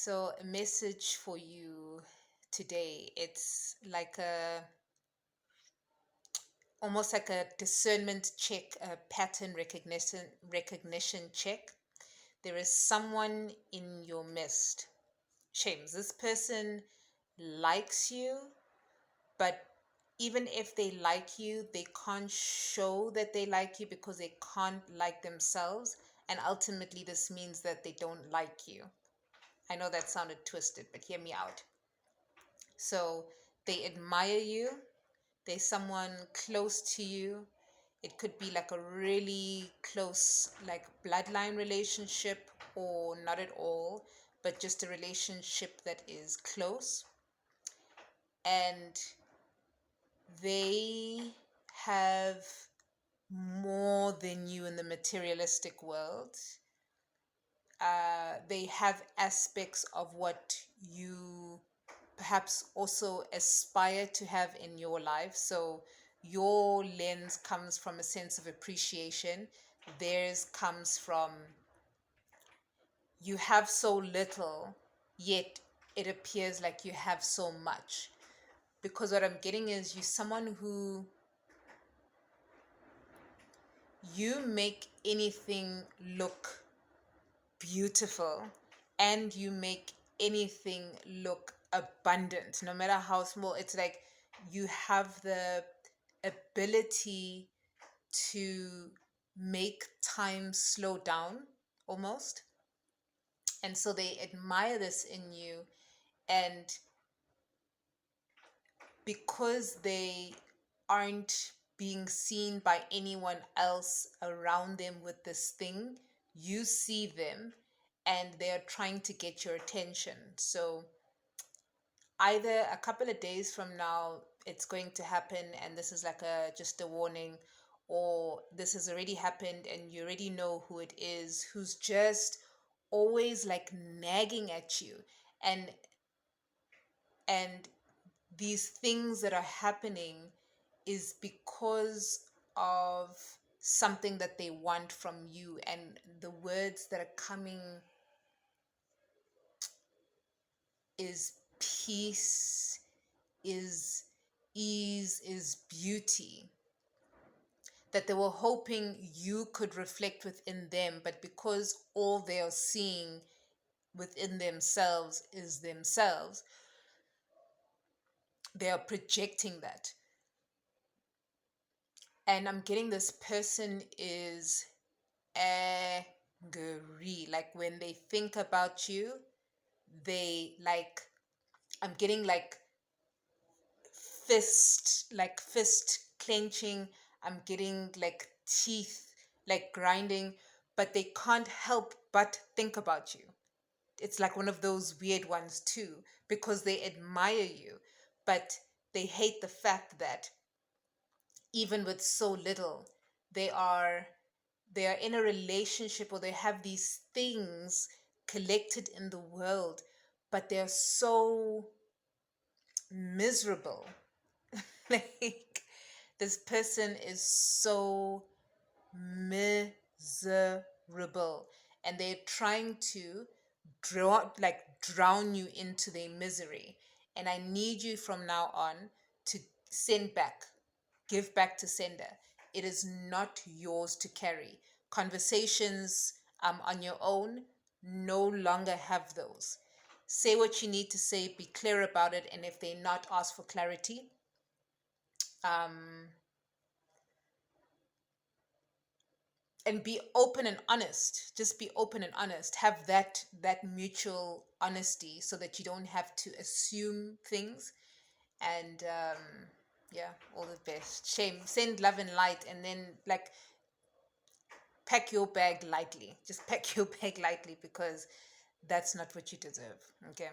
So, a message for you today. It's like a almost like a discernment check, a pattern recognition check. There is someone in your midst. Shames. This person likes you, but even if they like you, they can't show that they like you because they can't like themselves. And ultimately, this means that they don't like you. I know that sounded twisted, but hear me out. So they admire you, they're someone close to you. It could be like a really close, like bloodline relationship, or not at all, but just a relationship that is close. And they have more than you in the materialistic world. They have aspects of what you perhaps also aspire to have in your life. So your lens comes from a sense of appreciation, theirs comes from you have so little, yet it appears like you have so much. Because what I'm getting is you someone who you make anything look beautiful, and you make anything look abundant no matter how small. It's like you have the ability to make time slow down almost, and so they admire this in you. And because they aren't being seen by anyone else around them with this thing, you see them and they're trying to get your attention. So either a couple of days from now it's going to happen and this is like a just a warning, or this has already happened and you already know who it is who's just always like nagging at you. And and these things that are happening is because of something that they want from you, and the words that are coming is peace, is ease, is beauty, that they were hoping you could reflect within them, but because all they are seeing within themselves is themselves, they are projecting that. And I'm getting this person is angry. Like when they think about you, they like, I'm getting like fist clenching. I'm getting like teeth like grinding, but they can't help but think about you. It's like one of those weird ones too, because they admire you, but they hate the fact that even with so little, they are they are in a relationship, or they have these things collected in the world, but they're so miserable. Like this person is so miserable, and they're trying to drown you into their misery. And I need you from now on to send back, give back to sender. It is not yours to carry. Conversations on your own no longer have those. Say what you need to say, be clear about it, and if they're not, ask for clarity. Um, and be open and honest. Just be open and honest. Have that mutual honesty so that you don't have to assume things. And yeah, all the best. Shame. Send love and light, and then like pack your bag lightly. Just pack your bag lightly, because that's not what you deserve. Okay.